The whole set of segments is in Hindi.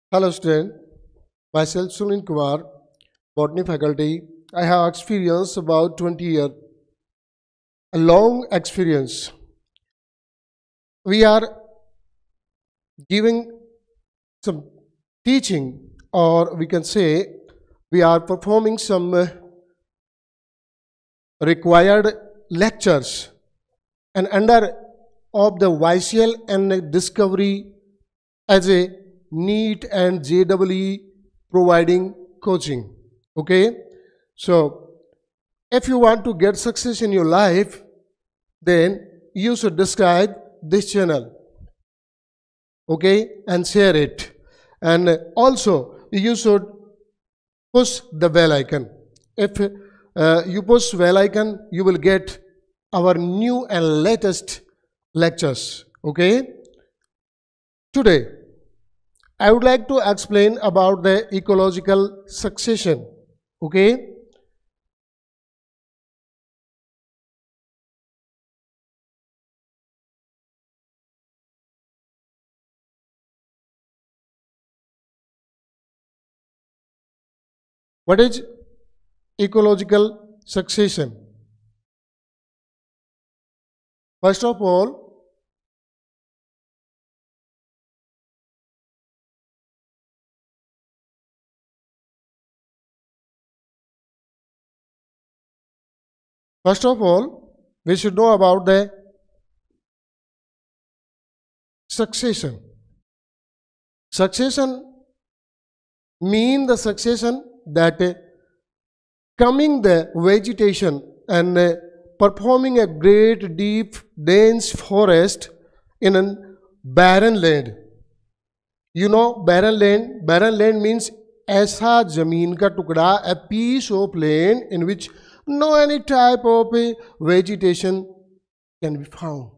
Hello student, myself Sunil Kumar, botany faculty. I have experience about 20 years, a long experience. We are giving some teaching, or we can say we are performing some required lectures and under of the YCL and Discovery as a NEET and JEE providing coaching. Okay, so if you want to get success in your life, then you should subscribe this channel, okay, and share it, and also you should push the bell icon. If you push bell icon, you will get our new and latest lectures. Okay, today I would like to explain about the ecological succession. Okay, what is ecological succession? First of all, we should know about the succession. Succession mean the succession that coming the vegetation and performing a great deep dense forest in a barren land. You know barren land? Barren land means ऐसा जमीन का टुकड़ा, a piece of land in which no any type of vegetation can be found.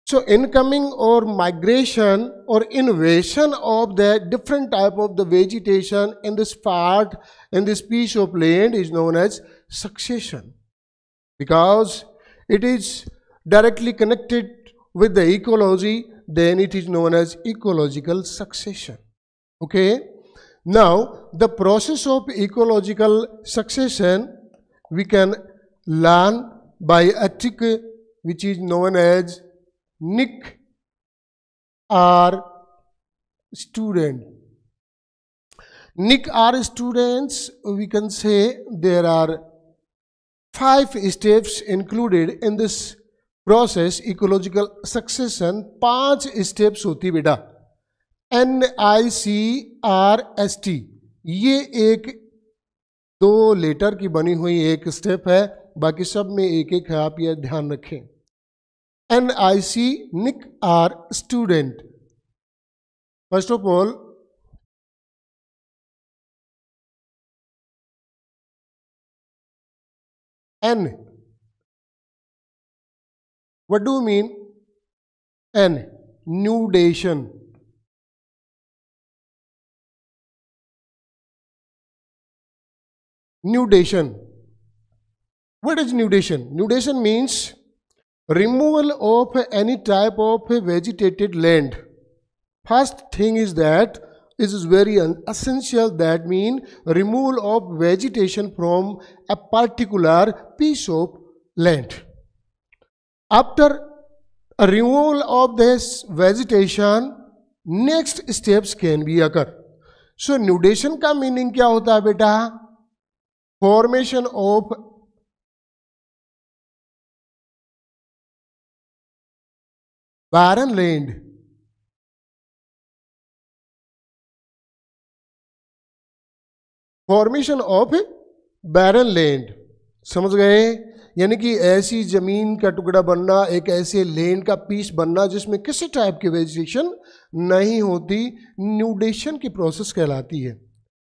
So incoming or migration or invasion of the different type of the vegetation in this part, in this piece of land is known as succession, because it is directly connected with the ecology, then it is known as ecological succession. Okay, now the process of ecological succession we can learn by a trick which is known as Nick R student. Nick R students, we can say there are 5 steps included in this process ecological succession. 5 steps होती बेटा. NICRST ये एक 2 लेटर की बनी हुई एक स्टेप है, बाकी सब में एक एक है, आप ये ध्यान रखें. NIC Nick R student. First of all, N. What do you mean? N. Nudation. Nudation. What is nudation? Nudation means removal of any type of vegetated land. First thing is that it is very essential, that mean removal of vegetation from a particular piece of land. After a removal of this vegetation, next steps can be occur. So nudation का meaning क्या होता है बेटा? Formation of barren land. Formation of barren land, समझ गए? यानी कि ऐसी जमीन का टुकड़ा बनना, एक ऐसे लैंड का पीस बनना जिसमें किसी टाइप की वेजिटेशन नहीं होती, न्यूडेशन की प्रोसेस कहलाती है.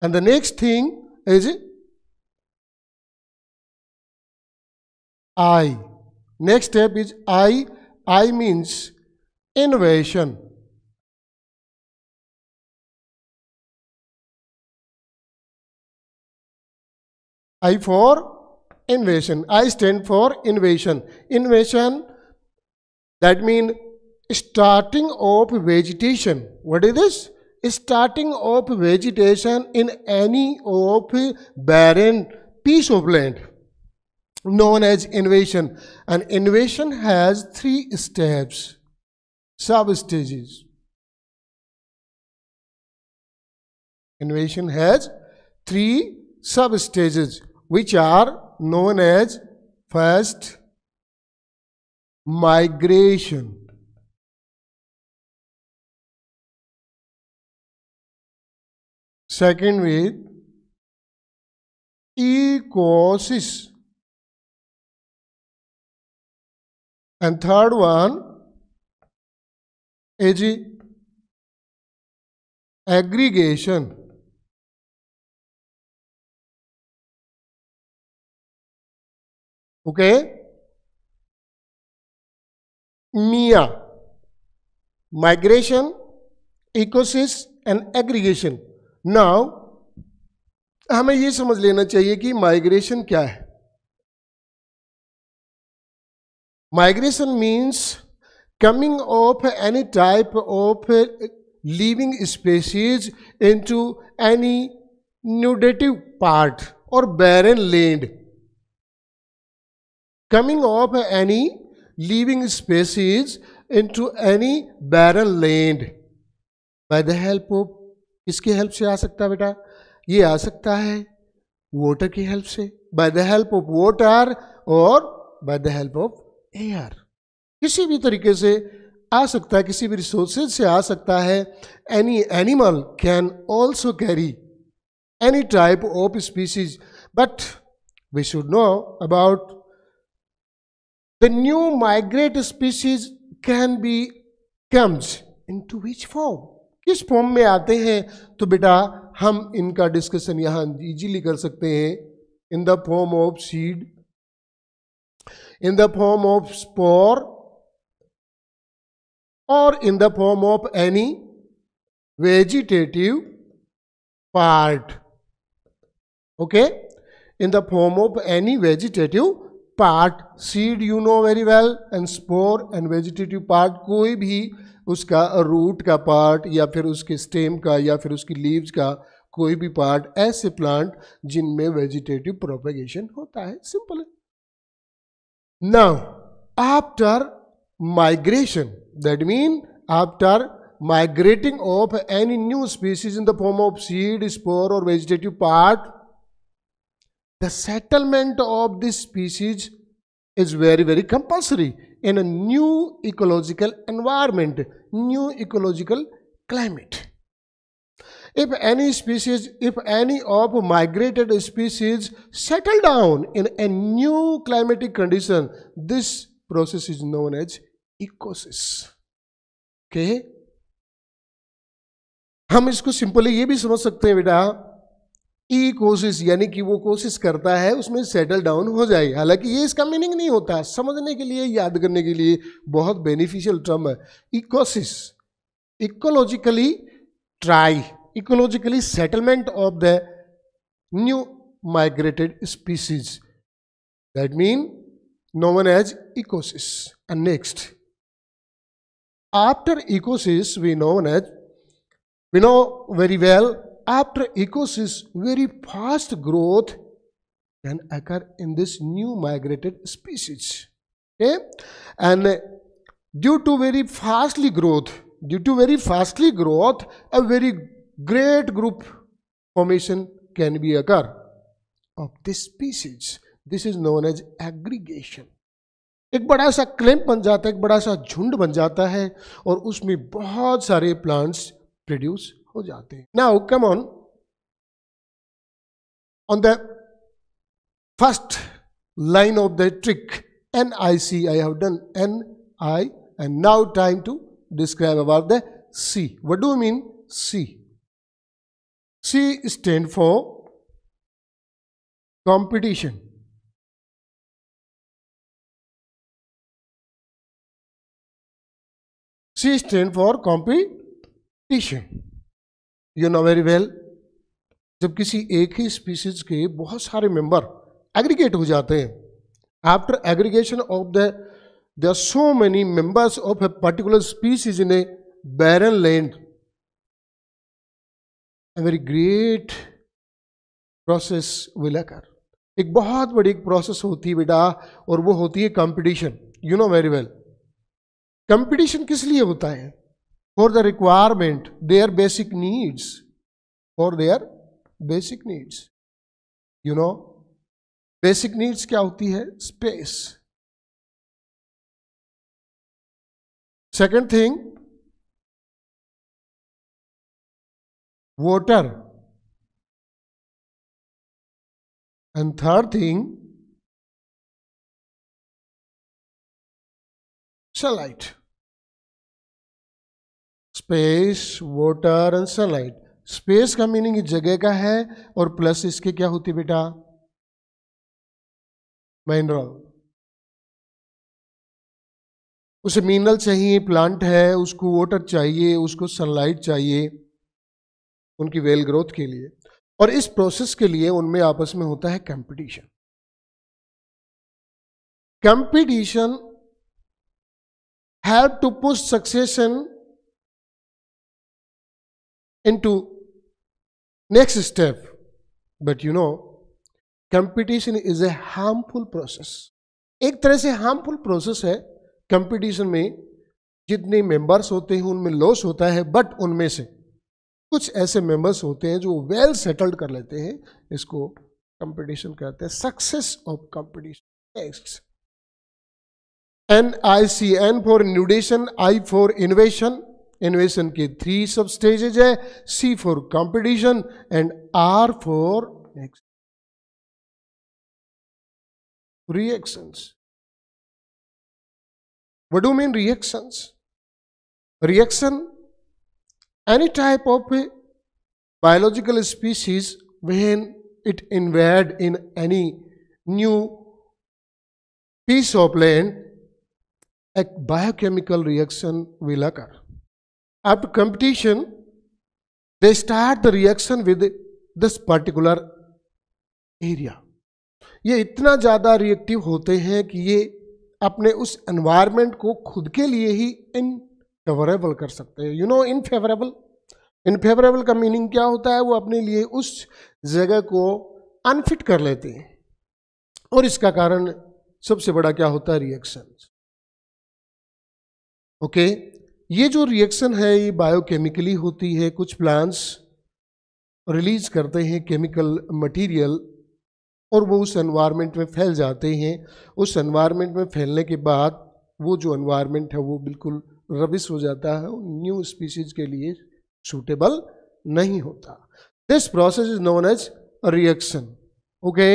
And the next thing is I. Next step is I. I means invasion. I for invasion. I stand for invasion. Invasion, that means starting of vegetation. What is this? starting of vegetation in any of barren piece of land known as invasion. And invasion has 3 steps, sub-stages. Invasion has 3 sub-stages which are known as first migration, second with ecosis, and third one is aggregation. Okay, MIA, migration, ecosis and aggregation. Now हमें ये समझ लेना चाहिए कि माइग्रेशन क्या है. Migration means coming of any type of living species into any nudative part or barren land. Coming of any living species into any barren land by the help of, किसकी हेल्प से आ सकता है बेटा? ये आ सकता है वाटर की हेल्प से, by the help of water और by the help of air. किसी भी तरीके से आ सकता है, किसी भी रिसोर्सेज से आ सकता है. Any animal can also carry any type of species, but we should know about the new migrate species can be comes into which form, किस फॉर्म में आते हैं. तो बेटा हम इनका डिस्कशन यहां इजीली कर सकते हैं. In the form of seed, in the form of spore, or in the form of any vegetative part. Okay, in the form of any vegetative part. Seed you know very well, and spore and vegetative part, कोई भी उसका रूट का पार्ट या फिर उसके स्टेम का या फिर उसकी लीव्स का कोई भी पार्ट, ऐसे प्लांट जिनमें वेजिटेटिव प्रोपेगेशन होता है. सिंपल है. Now, after migration, that means after migrating of any new species in the form of seed, spore or vegetative part, the settlement of this species is very, very compulsory in a new ecological environment, new ecological climate. If any of migrated species settle down in a new climatic condition, this process is known as ecosis. Okay? हम इसको सिंपली ये भी समझ सकते हैं बेटा, इकोसिस यानी कि वो कोशिश करता है उसमें सेटल डाउन हो जाए. हालांकि ये इसका मीनिंग नहीं होता, समझने के लिए, याद करने के लिए बहुत बेनिफिशियल टर्म है. इकोसिस, ecologically try, ecologically settlement of the new migrated species, that mean known as ecosis. And next, after ecosis we know very well, after ecosis very fast growth can occur in this new migrated species. Okay, and due to very fastly growth, a very great group formation can be occur of this species. This is known as aggregation. एक बड़ा सा क्लैम्प बन जाता है, एक बड़ा सा झुंड बन जाता है और उसमें बहुत सारे प्लांट्स प्रोड्यूस हो जाते हैं. Now come on the first line of the trick, NIC. I have done NI, and now time to describe about the C. What do you mean C? C stand for competition. C stand for competition. You know very well, जब किसी एक ही स्पीसीज के बहुत सारे मेंबर एग्रीगेट हो जाते हैं, after aggregation of there are so many members of a particular species in a barren land, a very great process will occur. एक बहुत बड़ी प्रोसेस होती है बेटा, और वो होती है competition. You know very well. Competition किस लिए होता है? For the requirement their basic needs, for their basic needs. You know basic needs क्या होती है? Space. Second thing, water. And third thing, sunlight. Space, water and sunlight. Space का मीनिंग इस जगह का है, और प्लस इसके क्या होती है बेटा? मिनरल. उसे मिनरल चाहिए, प्लांट है, उसको वाटर चाहिए, उसको सनलाइट चाहिए उनकी वेल ग्रोथ के लिए. और इस प्रोसेस के लिए उनमें आपस में होता है competition. Competition help to push succession into next step. But you know competition is a harmful process. एक तरह से हार्मफुल प्रोसेस है. कंपटीशन में जितने मेंबर्स होते हैं उनमें लॉस होता है, बट उनमें से कुछ ऐसे मेंबर्स होते हैं जो वेल सेटल्ड कर लेते हैं. इसको कंपटीशन कहते हैं. Success of competition. Next, NIC. N for innovation, I for innovation. Innovation के 3 सब स्टेजेज है. C for competition and R for next reactions. What do you mean reactions? Reaction, any type of biological species when it invade in any new piece of land, a biochemical reaction will occur. After competition, they start the reaction with this particular area. ये इतना ज़्यादा रिएक्टिव होते हैं कि ये अपने उस एनवायरनमेंट को खुद के लिए ही इनफेवरेबल कर सकते हैं. You know इनफेवरेबल. इनफेवरेबल का मीनिंग क्या होता है? वो अपने लिए उस जगह को अनफिट कर लेते हैं. और इसका कारण सबसे बड़ा क्या होता है? रिएक्शन. ओके, ये जो रिएक्शन है ये बायोकेमिकली होती है. कुछ प्लांट्स रिलीज करते हैं केमिकल मटेरियल, और वो उस एनवायरनमेंट में फैल जाते हैं. उस एनवायरनमेंट में फैलने के बाद वो जो एनवायरनमेंट है वो बिल्कुल रबिश हो जाता है, न्यू स्पीसीज के लिए सूटेबल नहीं होता. This process is known as reaction. Okay,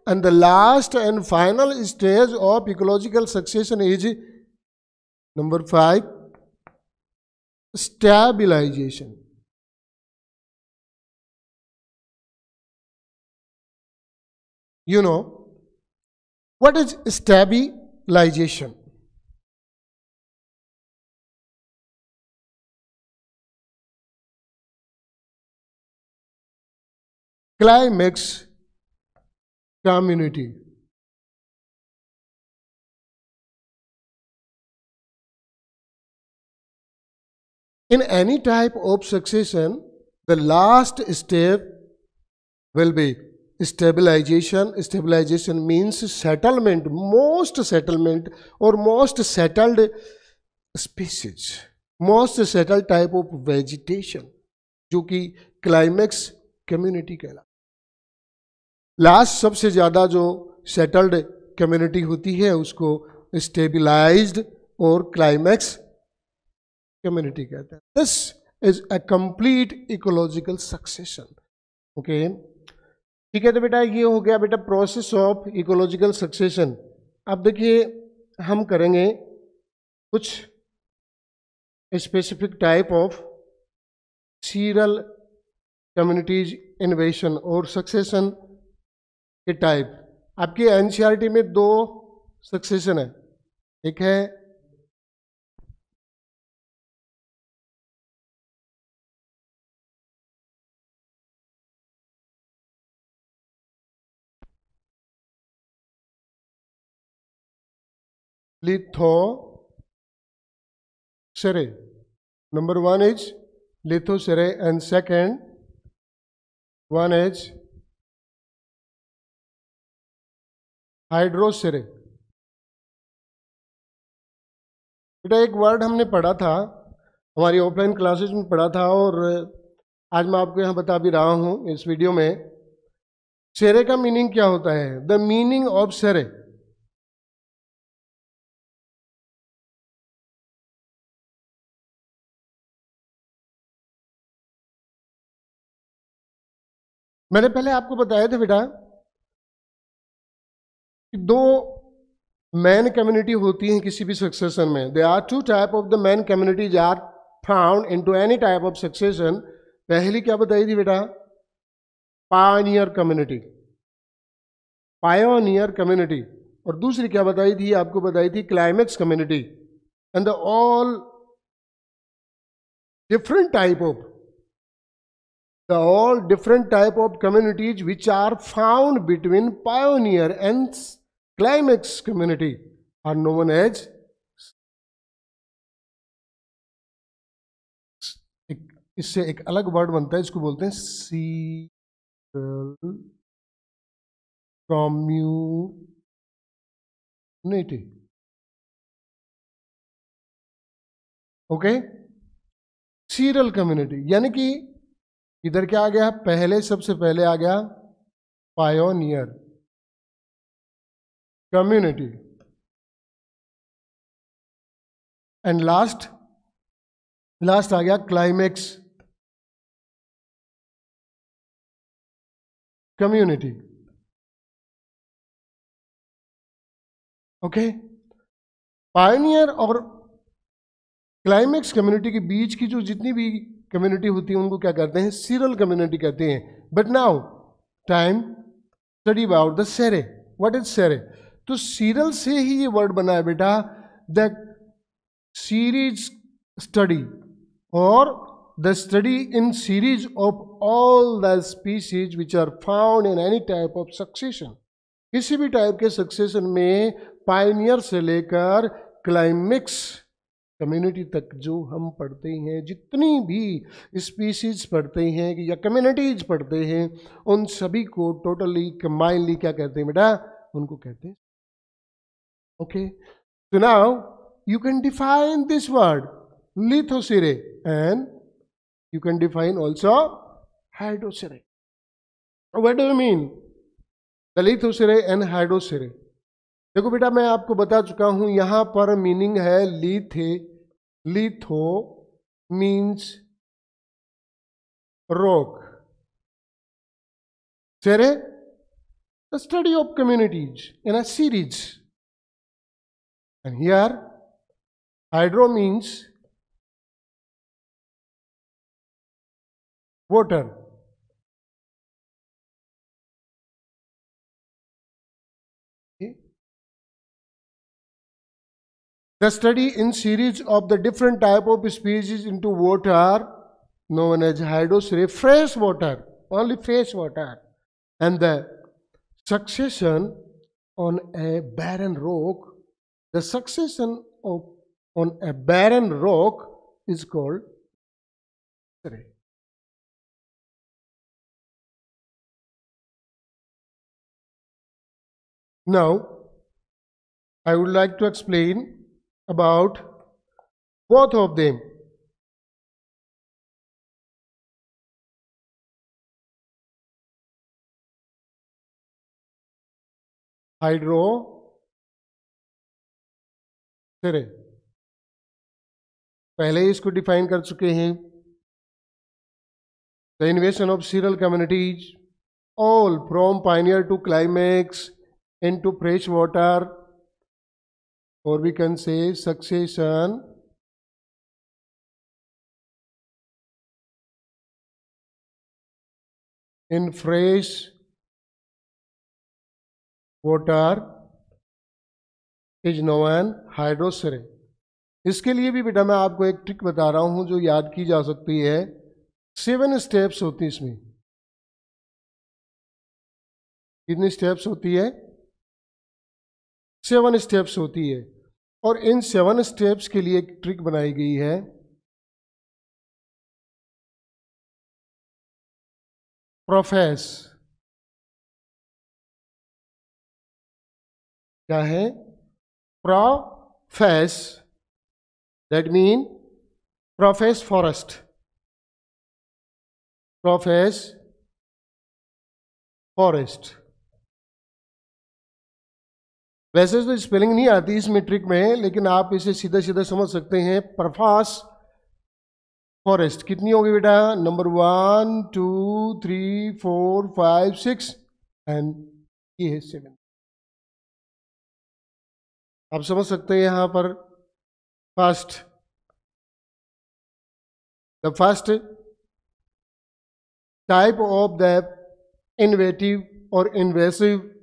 and the last and final stage of ecological succession is number 5, stabilization. You know, what is stabilization? Climax community. In any type of succession, the last step will be stabilization. Stabilization means settlement, most settlement or most settled species, most settled type of vegetation, जो कि क्लाइमेक्स कम्युनिटी कहला. लास्ट सबसे ज्यादा जो सेटल्ड कम्युनिटी होती है उसको स्टेबिलाइज्ड और क्लाइमेक्स कम्युनिटी कहते हैं. This is a complete ecological succession. Okay, ठीक है. तो बेटा ये हो गया बेटा प्रोसेस ऑफ इकोलॉजिकल सक्सेशन. अब देखिए हम करेंगे कुछ specific type of serial communities innovation और सक्सेशन के टाइप. आपकी एनसीईआरटी में 2 सक्सेशन है. एक है Lithocere. Number 1 is Lithocere and second one is hydrosere. बेटा एक वर्ड हमने पढ़ा था, हमारी ऑफलाइन क्लासेस में पढ़ा था, और आज मैं आपको यहाँ बता भी रहा हूँ इस वीडियो में। सेरे का मीनिंग क्या होता है? द मीनिंग ऑफ सेरे, मैंने पहले आपको बताया था बेटा कि दो मैन कम्युनिटी होती हैं किसी भी सक्सेशन में। They are two type of the main communities are found into any type of succession. पहली क्या बताई थी बेटा? Pioneer community, pioneer community. और दूसरी क्या बताई थी? आपको बताई थी climax community. And the all different type of the all different type of communities which are found between pioneer and climax community are known as इससे एक अलग वर्ड बनता है, इसको बोलते हैं sural community. Okay, serial community, यानी कि इधर क्या आ गया? पहले सबसे पहले आ गया पायोनियर कम्युनिटी, एंड लास्ट आ गया क्लाइमेक्स कम्युनिटी। ओके, पायोनियर और क्लाइमेक्स कम्युनिटी के बीच की जो जितनी भी कम्युनिटी होती है उनको क्या कहते हैं? सीरियल कम्युनिटी कहते हैं। But now time study about the sere. What is sere? तो सीरियल से ही ये वर्ड बना है बेटा, द सीरीज स्टडी और the study in series of all the species which are found in any type of succession. किसी भी टाइप के सक्सेशन में पायनियर से लेकर क्लाइमेक्स कम्युनिटी तक जो हम पढ़ते हैं, जितनी भी स्पीसीज पढ़ते हैं या कम्युनिटीज पढ़ते हैं, उन सभी को टोटली कंबाइनली क्या कहते हैं बेटा? उनको कहते हैं। Okay, so now you can define this word lithocere and you can define also hydrocere. What do you mean the lithocere and hydrocere? देखो बेटा मैं आपको बता चुका हूं, यहां पर मीनिंग है litho means rock, sere the study of communities in a series, and here hydro means water. Okay. The study in series of the different type of species into water known as hydrocere, fresh water, only fresh water, and the succession on a barren rock. The succession of on a barren rock is called hydrocere. Now, I would like to explain about both of them. हाइड्रोसेरे पहले ही इसको डिफाइन कर चुके हैं। The invasion of serial communities, all from pioneer to climax into fresh water, or we can say succession in fresh water is known hydrocere. इसके लिए भी बेटा मैं आपको एक ट्रिक बता रहा हूं जो याद की जा सकती है। 7 स्टेप्स होती है इसमें। कितनी स्टेप्स होती है? 7 स्टेप्स होती है, और इन 7 स्टेप्स के लिए एक ट्रिक बनाई गई है। प्रोफेस क्या है? Profess, that mean profess forest, profess forest. वैसे तो स्पेलिंग नहीं आती इस मीट्रिक में, लेकिन आप इसे सीधा सीधा समझ सकते हैं। प्रफास फॉरेस्ट कितनी होगी बेटा? नंबर 1 2 3 4 5 6 एंड ये है 7। आप समझ सकते हैं यहां पर first, the first type of the inventive और invasive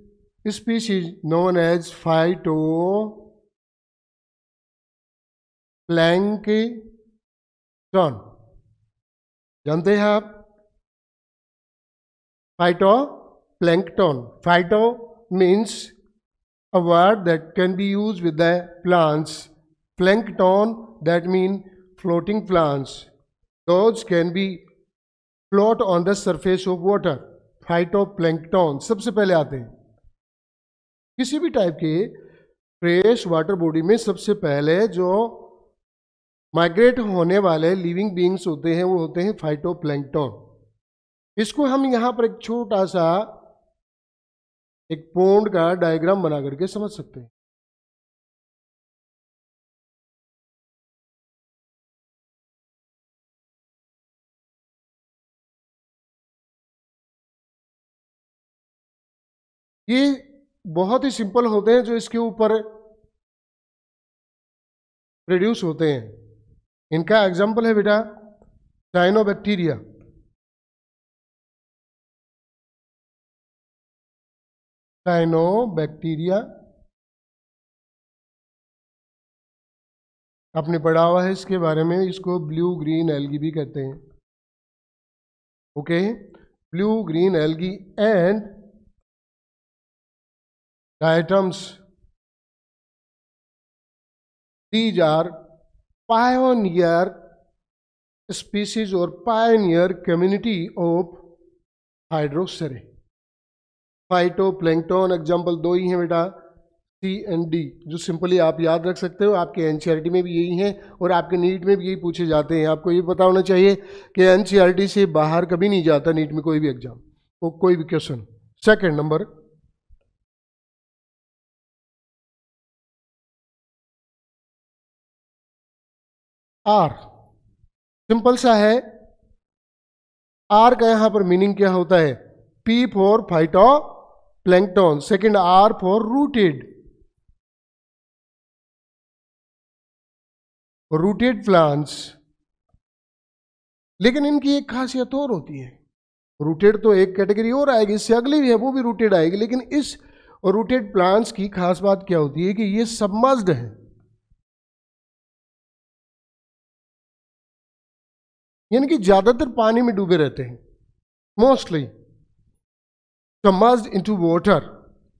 species known as phytoplankton। जानते हैं आप phytoplankton? Phyto means a word that can be used with the plants. Plankton, that mean floating plants. Those can be float on the surface of water. Phytoplankton सबसे पहले आते हैं। किसी भी टाइप के फ्रेश वाटर बॉडी में सबसे पहले जो माइग्रेट होने वाले लिविंग बीइंग्स होते हैं वो होते हैं फाइटोप्लैंक्टन। इसको हम यहाँ पर एक छोटा सा एक पोंड का डायग्राम बना करके समझ सकते हैं। ये बहुत ही सिंपल होते हैं जो इसके ऊपर प्रोड्यूस होते हैं। इनका एग्जाम्पल है बेटा साइनोबैक्टीरिया। साइनोबैक्टीरिया आपने पढ़ा हुआ है इसके बारे में, इसको ब्लू ग्रीन एल्गी भी कहते हैं। Okay, blue green algae and diatoms, these are pioneer species or pioneer community of hydroxera। Phytoplankton example दो ही हैं बेटा, सी एंड डी, जो सिंपली आप याद रख सकते हो। आपके एनसीईआरटी में भी यही है और आपके नीट में भी यही पूछे जाते हैं। आपको ये पता होना चाहिए कि एनसीईआरटी से बाहर कभी नहीं जाता नीट में कोई भी एग्जाम, कोई भी question. Second number, R, simple सा है। आर का यहां पर मीनिंग क्या होता है? P for phytoplankton, second R for rooted, rooted plants. लेकिन इनकी एक खासियत और होती है, रूटेड तो एक कैटेगरी और आएगी, इससे अगली भी है वो भी रूटेड आएगी, लेकिन इस रूटेड प्लांट्स की खास बात क्या होती है कि ये सबमर्ज्ड है, यानी कि ज्यादातर पानी में डूबे रहते हैं, मोस्टली submerged into water।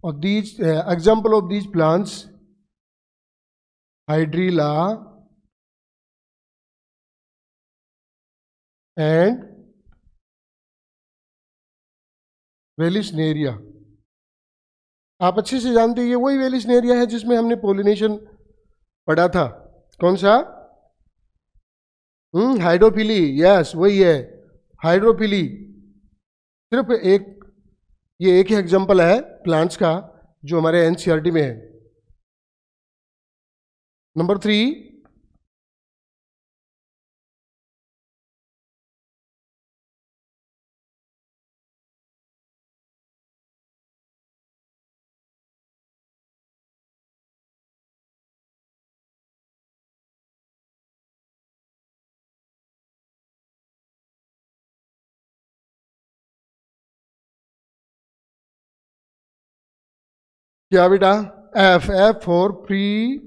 और these example of these plants, hydrilla and Vallisneria. आप अच्छे से जानते हैं ये वही वेलिस्नेरिया है जिसमें हमने पोलिनेशन पढ़ा था। कौन सा? हाइड्रोफिली, यस वही है हाइड्रोफिली। सिर्फ एक, ये एक ही एग्जांपल है प्लांट्स का जो हमारे एनसीईआरटी में है। नंबर 3, क्या बेटा? F, F for free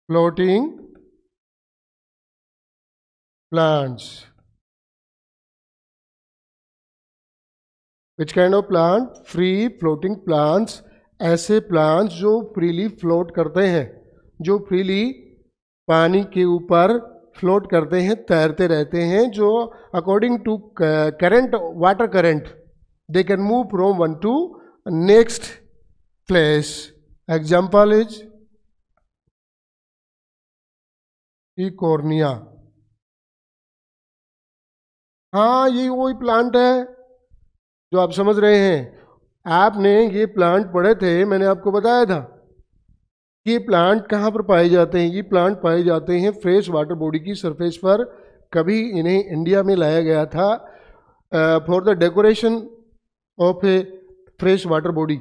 floating plants. Which kind of plant? Free floating plants. ऐसे प्लांट्स जो फ्रीली फ्लोट करते हैं, जो फ्रीली पानी के ऊपर फ्लोट करते हैं, तैरते रहते हैं, जो according to current, water current, they can move from one to next place. Example is Eichhornia. हाँ, ये वही प्लांट है जो आप समझ रहे हैं. आपने ये प्लांट पढ़े थे, मैंने आपको बताया था. ये प्लांट कहाँ पर पाए जाते हैं? ये प्लांट पाए जाते हैं फ्रेश वाटर बॉडी की सरफेस पर. कभी इन्हें इंडिया में लाया गया था for the decoration of A fresh water body.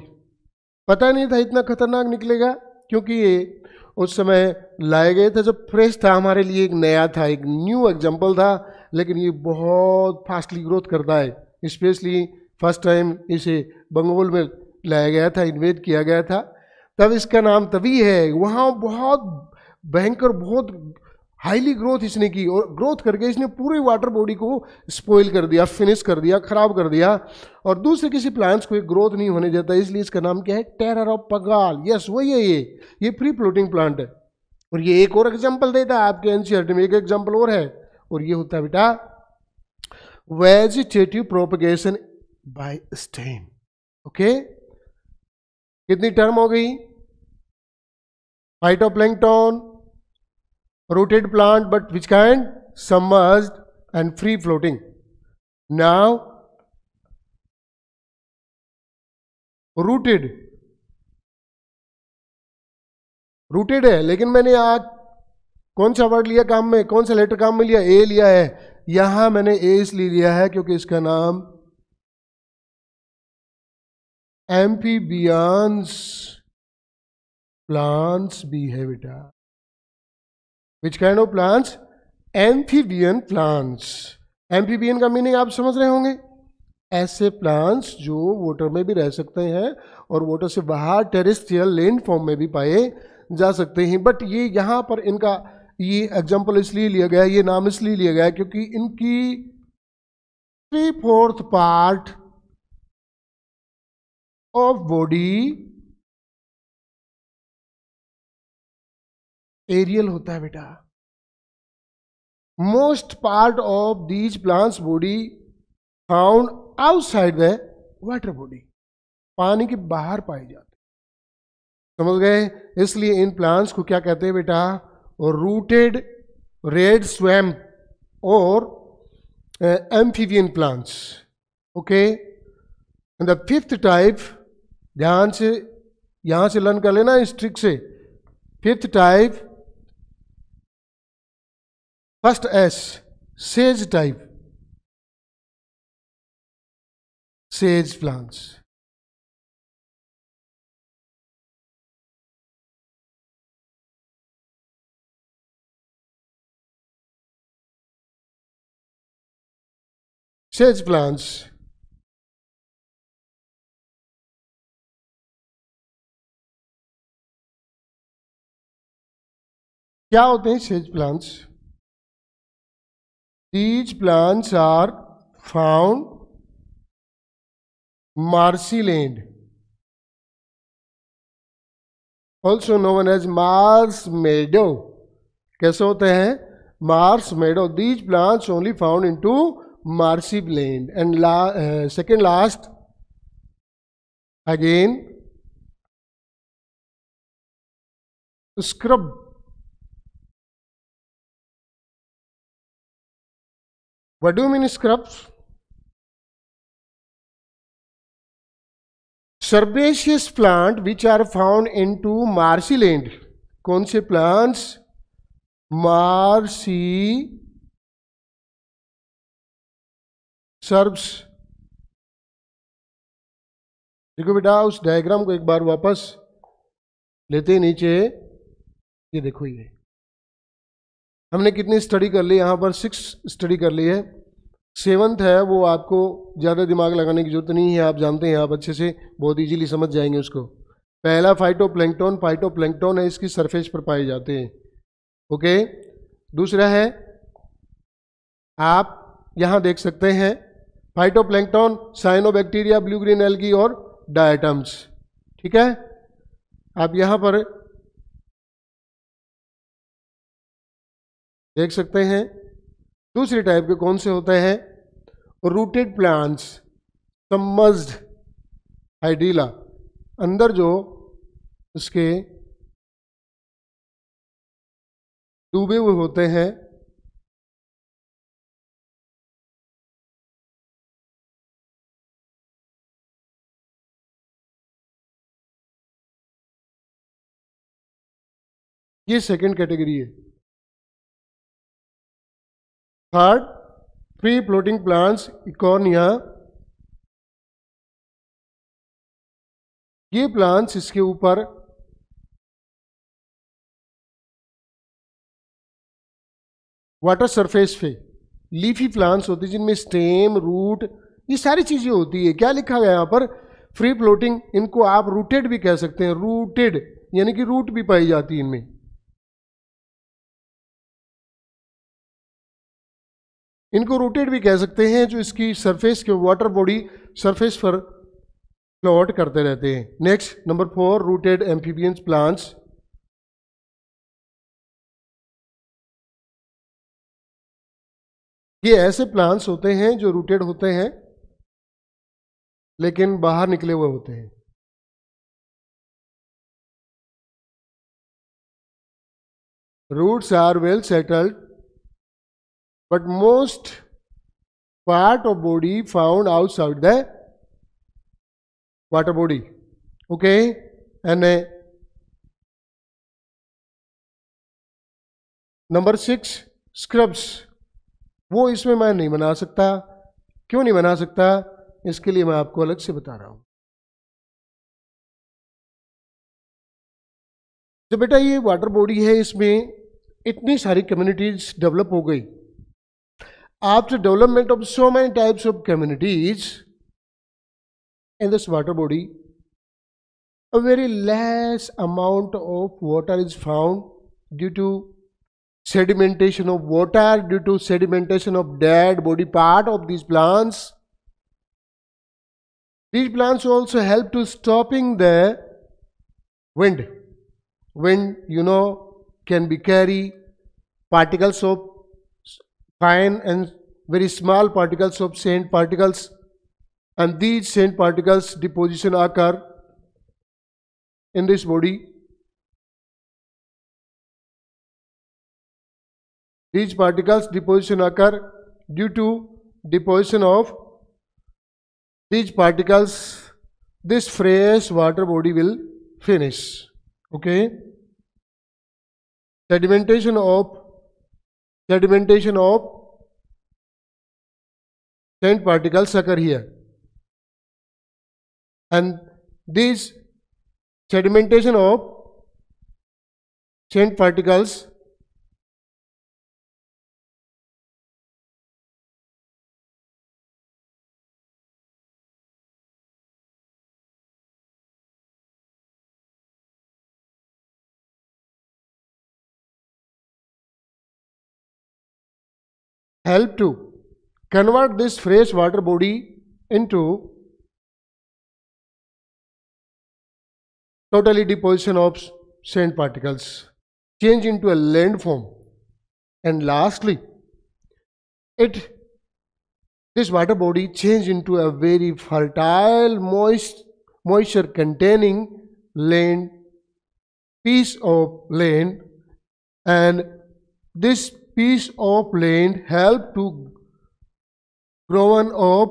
पता नहीं था इतना खतरनाक निकलेगा, क्योंकि ये उस समय लाए गए थे जब फ्रेश था, हमारे लिए एक नया था, एक न्यू एग्जाम्पल था. लेकिन ये बहुत फास्टली ग्रोथ करता है. स्पेशली फर्स्ट टाइम इसे बंगाल में लाया गया था, इन्वेट किया गया था, तब इसका नाम तभी है. वहाँ बहुत भयंकर, बहुत हाईली ग्रोथ इसने की, और ग्रोथ करके इसने पूरी वाटर बॉडी को स्पॉइल कर दिया, फिनिश कर दिया, खराब कर दिया, और दूसरे किसी प्लांट्स को ग्रोथ नहीं होने देता. इसलिए इसका नाम क्या है? Terror of Bengal. यस, वही है ये फ्री फ्लोटिंग प्लांट है. और ये एक और एग्जाम्पल देता है आपके एनसीईआरटी में, एक एग्जाम्पल और है, और ये होता है बेटा vegetative propagation by stem. Okay, कितनी टर्म हो गई? Phytoplankton, rooted plant, but which kind? Submerged and free floating. Now rooted है, लेकिन मैंने आज कौन सा वर्ड लिया काम में, कौन सा लेटर काम में लिया? ए लिया है. यहां मैंने ए इसलिए लिया है क्योंकि इसका नाम एम्फीबियंस प्लांट्स भी है बेटा. Which kind of plants? Amphibian plants. Amphibian का मीनिंग आप समझ रहे होंगे. ऐसे प्लांट्स जो वाटर में भी रह सकते हैं और वाटर से बाहर टेरेस्ट्रियल लैंड फॉर्म में भी पाए जा सकते हैं. बट ये यहाँ पर इनका ये एग्जाम्पल इसलिए लिया गया, ये नाम इसलिए लिया गया क्योंकि इनकी 3/4 पार्ट ऑफ बॉडी एरियल होता है बेटा. Most part of these plants body found outside the water body, पानी के बाहर पाए जाते. समझ गए? इसलिए इन प्लांट्स को क्या कहते हैं बेटा? रूटेड रेड स्वैम्प और amphibian plants. Okay, the fifth type, ध्यान से यहां से लर्न कर लेना इस ट्रिक से. Fifth type, first S, says type, says plants. Says plants क्या होते हैं? Says plants, these plants are found marshy land, also known as marsh meadow. कैसे होते हैं? marsh meadow. These plants only found into marshy land. And second last again, scrub. What do you mean scrubs? Herbaceous plant which are found into marshy land. कौन से plants? Marshy shrubs. देखो बेटा, उस डायग्राम को एक बार वापस लेते हैं नीचे. ये देखो, ये हमने कितनी स्टडी कर ली? यहाँ पर 6 स्टडी कर ली है. 7th है, वो आपको ज़्यादा दिमाग लगाने की जरूरत नहीं है, आप जानते हैं, आप अच्छे से बहुत इजीली समझ जाएंगे उसको. पहला फाइटोप्लैंक्टन. फाइटोप्लैंक्टन है, इसकी सरफेस पर पाए जाते हैं. ओके. दूसरा है, आप यहाँ देख सकते हैं phytoplankton, cyanobacteria, blue green algae और डायटम्स. ठीक है. आप यहाँ पर देख सकते हैं। दूसरी टाइप के कौन से होते हैं? रूटेड प्लांट्स, सबमर्ज्ड हाइड्रिला, अंदर जो उसके डूबे हुए होते हैं। ये सेकंड कैटेगरी है। थर्ड, फ्री फ्लोटिंग प्लांट्स, इकोनिया। ये प्लांट्स इसके ऊपर वाटर सरफेस पे लीफी प्लांट्स होती है जिनमें स्टेम, रूट, ये सारी चीजें होती है। क्या लिखा गया यहाँ पर? Free floating. इनको आप रूटेड भी कह सकते हैं, रूटेड यानी कि रूट भी पाई जाती है इनमें। इनको रूटेड भी कह सकते हैं, जो इसकी सरफेस के वाटर बॉडी सरफेस पर फ्लोट करते रहते हैं। Next, number 4, rooted amphibians plants. ये ऐसे प्लांट्स होते हैं जो रूटेड होते हैं लेकिन बाहर निकले हुए होते हैं। Roots are well settled, but most part of body found outside the water body. Okay, and number 6, scrubs. वो इसमें मैं नहीं बना सकता। क्यों नहीं बना सकता? इसके लिए मैं आपको अलग से बता रहा हूं। तो बेटा ये वाटर बॉडी है, इसमें इतनी सारी कम्युनिटीज डेवलप हो गई। After development of so many types of communities in this water body, a very less amount of water is found due to sedimentation of water, due to sedimentation of dead body part of these plants. These plants also help to stopping the wind. Wind, you know, can be carry particles of fine and very small particles of sand particles, and these sand particles deposition occur in this body. These particles deposition occur due to deposition of these particles. This fresh water body will finish. Okay. Sedimentation of sand particles occur here, and these sedimentation of sand particles help to convert this fresh water body into totally deposition of sand particles, change into a landform, and lastly this water body change into a very fertile, moisture containing land, piece of land, and this piece of land help to growing of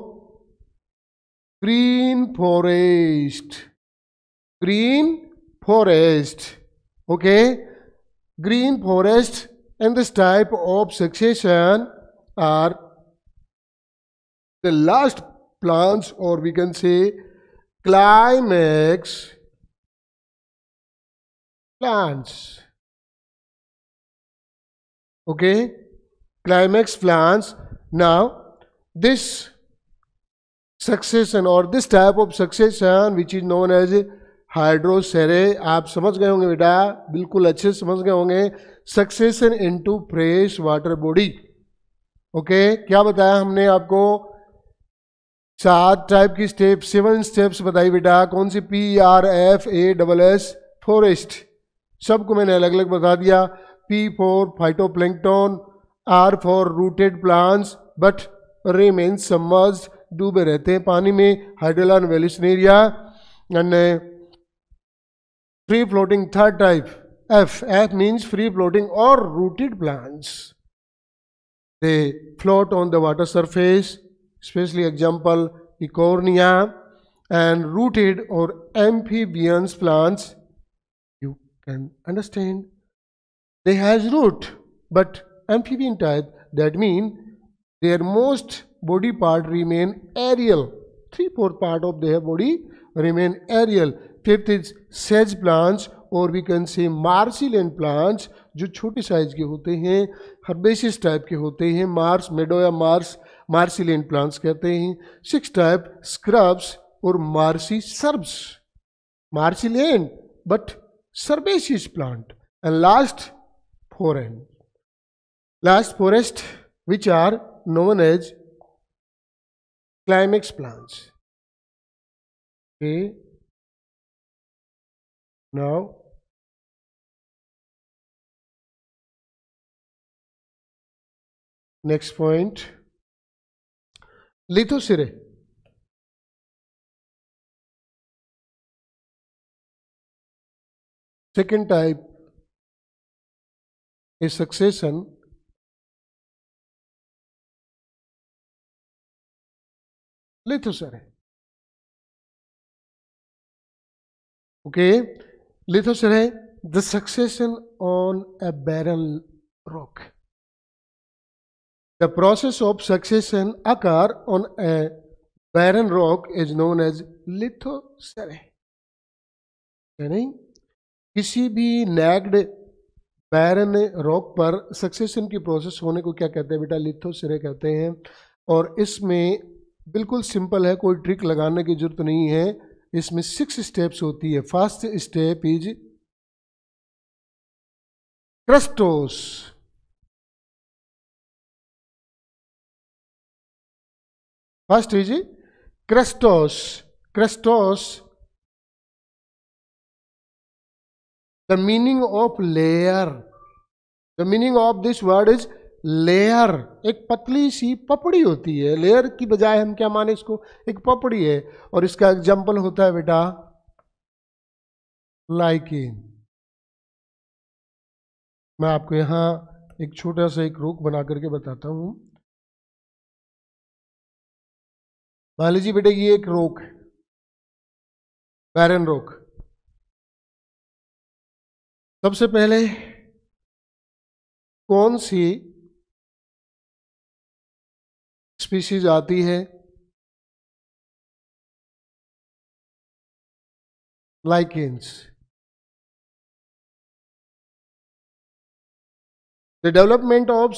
green forest. Okay, green forest. And this type of succession are the last plants, or we can say climax plants. Okay, climax plants. Now this succession or this type of succession which is known as हाइड्रोसेरे, आप समझ गए होंगे बेटा, बिल्कुल अच्छे से समझ गए होंगे। Succession into fresh water body. Okay, क्या बताया हमने आपको? 7 टाइप की स्टेप, 7 स्टेप्स बताई बेटा। कौन सी? PRFASS फॉरेस्ट, सबको मैंने अलग अलग बता दिया। P for phytoplankton, R for rooted plants but remain submerged, डूबे रहते हैं पानी में. Hydrilla and vallisneria. And free floating third type F means free floating or rooted plants. They float on the water surface, especially example Eichhornia. And rooted or amphibians plants, you can understand, they has root but amphibian type, that mean their most body part remain aerial. 3/4 part of their body remain aerial. Fifth is sedge plants or we can say marshland plants, जो छोटे साइज के होते हैं, हर्बेसिस टाइप के होते हैं. मार्स मेडो या मार्सीलैंड प्लांट्स कहते हैं. 6 टाइप स्क्रब्स और मार्सी सर्ब्स. मार्सीलैंड बट सर्बेसिस plant. And last forest which are known as climax plants. Okay. Now, next point, Lithocerae. Second type is succession. Lithocerae. Okay. Lithocerae, the succession on a barren rock. The process of succession occur on a barren rock is known as lithocerae. यानी किसी भी नैग्ड बैरन रॉक पर सक्सेशन की प्रोसेस होने को क्या कहते हैं बेटा? लिथोसेरे कहते हैं. और इसमें बिल्कुल सिंपल है, कोई ट्रिक लगाने की जरूरत नहीं है. इसमें 6 स्टेप्स होती है. First step is crustose. First is crustose. Crustose, the meaning of layer, the meaning of this word is layer. एक पतली सी पपड़ी होती है. लेयर की बजाय हम क्या माने इसको? एक पपड़ी है. और इसका एग्जाम्पल होता है बेटा लाइकेन. मैं आपको यहां एक छोटा सा एक रोक बना करके बताता हूं. मान लीजिए बेटे ये एक रोक है, बैरन रोक. सबसे पहले कौन सी स्पीशीज आती है? Lichens. The development of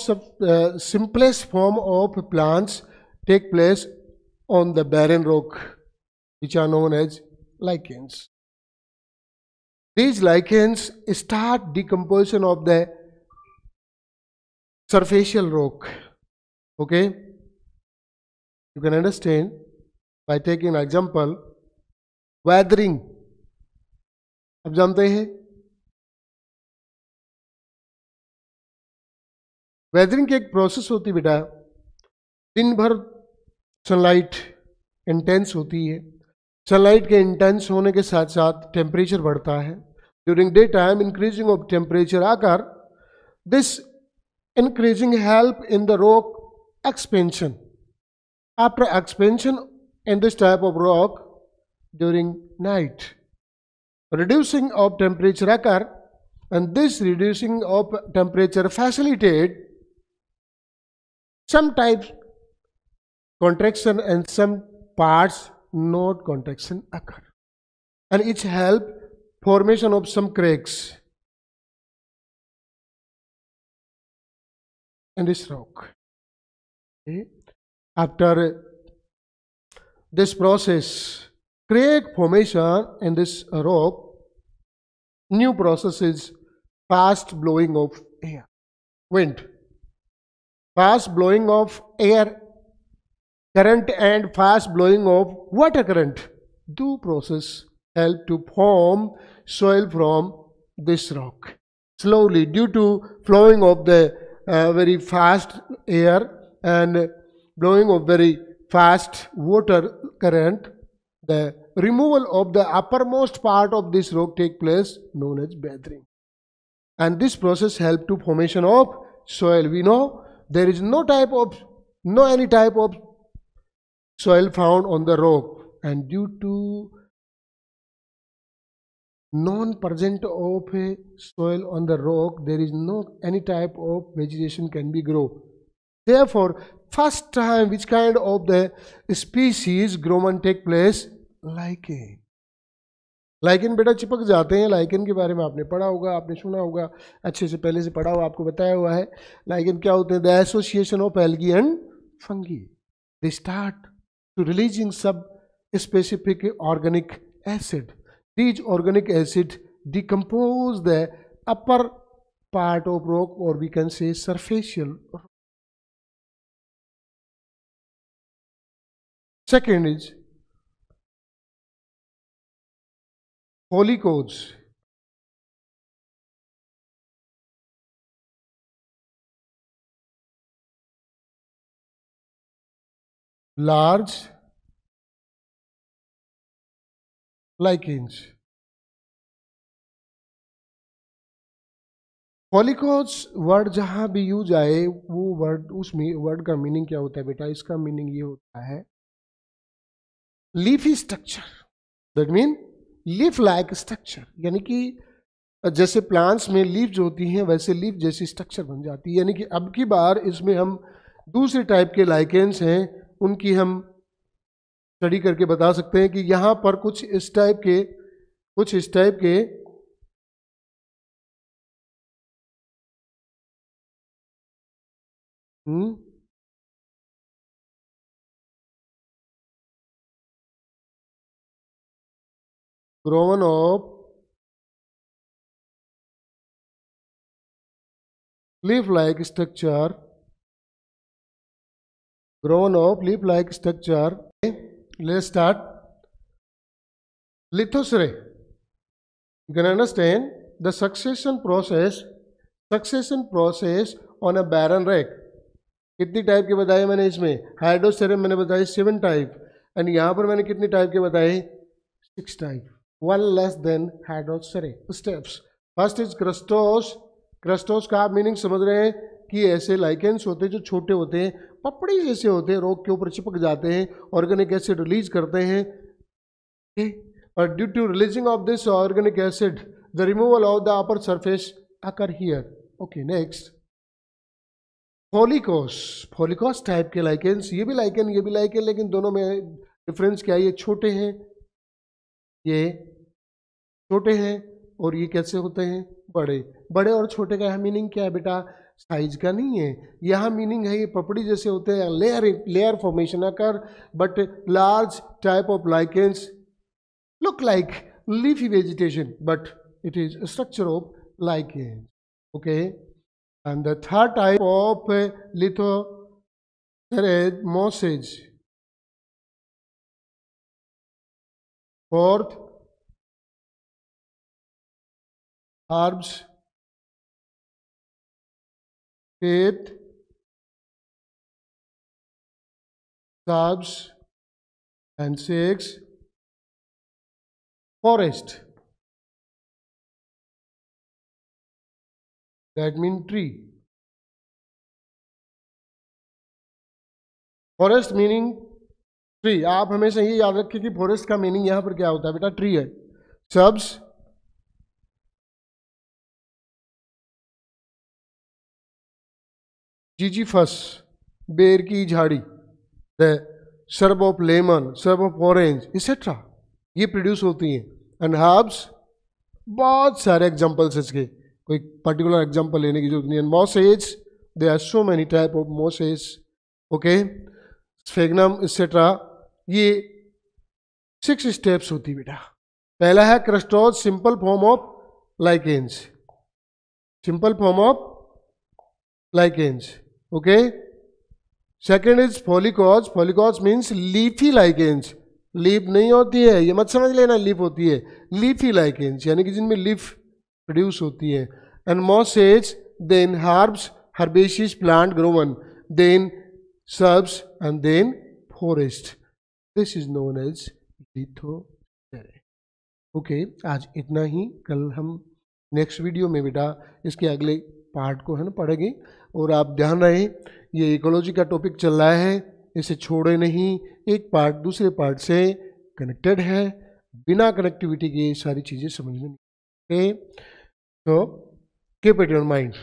simplest form of plants take place on the barren rock, which are known as lichens. These lichens start decomposition of the surfacial rock. Okay, you can understand by taking an example. Weathering. अब जानते हैं वेदरिंग की एक प्रोसेस होती बेटा. दिन भर सनलाइट इंटेंस होती है. सनलाइट के इंटेंस होने के साथ साथ टेम्परेचर बढ़ता है. During day time increasing of temperature आकर this increasing help in the rock expansion. After expansion in this type of rock during night reducing of temperature occur, and this reducing of temperature facilitate some types contraction and some parts not contraction occur, and it help formation of some cracks in this rock. Okay. After this process, crack formation in this rock, new process is fast blowing of air, wind. Fast blowing of air current and fast blowing of water current do process help to form soil from this rock. Slowly, due to flowing of the very fast air and blowing of very fast water current, the removal of the uppermost part of this rock take place known as weathering. And this process help to formation of soil. We know there is no any type of soil found on the rock, and due to non-presence of a soil on the rock, there is no any type of vegetation can be grow. Therefore, first time which kind of the species growth take place? Lichen. Lichen बेटा चिपक जाते हैं. लाइकेन के बारे में आपने पढ़ा होगा, आपने सुना होगा, अच्छे से पहले से पढ़ा हुआ, आपको बताया हुआ है. लाइकेन क्या होते हैं? The association of algae and fungi. They start to releasing some specific organic acid. These organic acid decompose the upper part of rock, or we can say surfacial. Second is polycodes. Large lichens. Polycodes word जहां भी यूज आए वो वर्ड, उसमें वर्ड का मीनिंग क्या होता है बेटा? इसका मीनिंग ये होता है leafy structure. That mean leaf like structure, यानी कि जैसे प्लांट्स में लीफ जो होती हैं वैसे लीफ जैसी स्ट्रक्चर बन जाती है. यानी कि अब की बार इसमें हम दूसरे टाइप के लाइकेंस हैं उनकी हम स्टडी करके बता सकते हैं कि यहाँ पर कुछ इस टाइप के grown of leaf-like structure. Grown of leaf-like structure. Let's start. Lithosphere. You can understand the succession process on a barren rock. कितनी टाइप के बताए मैंने इसमें? हाइड्रोसेरम मैंने बताए 7 टाइप, एंड यहाँ पर मैंने कितनी टाइप के बताए? 6 टाइप. 1 लेस देन हाइड्रोसेरम steps. First is crustose. Crustose का आप मीनिंग समझ रहे हैं कि ऐसे लाइकेंस होते हैं जो छोटे होते हैं, पपड़ी जैसे होते हैं, रॉक के ऊपर चिपक जाते हैं, ऑर्गेनिक एसिड रिलीज करते हैं. और due to releasing of this organic acid the removal of the upper surface occur here. Okay, next foliose. Foliose type के लाइकेंस. ये भी लाइकेन, लेकिन दोनों में डिफरेंस क्या है? ये छोटे हैं, ये छोटे हैं, और ये कैसे होते हैं? बड़े. बड़े और छोटे का मीनिंग क्या है बेटा? साइज का नहीं है. यहाँ मीनिंग है ये पपड़ी जैसे होते हैं, layer formation occur, but large type of lichens look like leafy vegetation, but it is structure of lichen. Okay, and the third type of lithoseres mosses. Fourth herbs. Fifth shrubs. And 6 forest. That means tree. Forest meaning tree. आप हमेशा ये याद रखिए कि फॉरेस्ट का मीनिंग यहां पर क्या होता है बेटा? ट्री है. shrubs, जीजीफस बेर की झाड़ी, the shrub of lemon, shrub of orange etcetera, ये प्रोड्यूस होती हैं. एंड हर्ब्स, बहुत सारे एग्जांपल्स इसके, कोई पर्टिकुलर एग्जांपल लेने की जरूरत नहीं है. Mosses, they are so many type of mosses. Okay, sphagnum etcetera. ये 6 स्टेप्स होती बेटा. पहला है crustose, simple form of lichens. Simple form of lichens. Okay, second is foliose. Foliose means leafy lichens. Leaf नहीं होती है, ये मत समझ लेना लीफ होती है. लीफी लाइकेंस यानी कि जिनमें लीफ प्रोड्यूस होती है. And mosses, then herbs, herbaceous plant grown, then shrubs and then forest. This is known as lithosphere. Okay, आज इतना ही। कल हम नेक्स्ट वीडियो में बेटा इसके अगले पार्ट को है ना पढ़ेंगे। और आप ध्यान रहे, ये इकोलॉजी का टॉपिक चल रहा है, इसे छोड़े नहीं, एक पार्ट दूसरे पार्ट से कनेक्टेड है, बिना कनेक्टिविटी के सारी चीज़ें समझ में नहीं। ओके, तो कीप इट इन माइंड।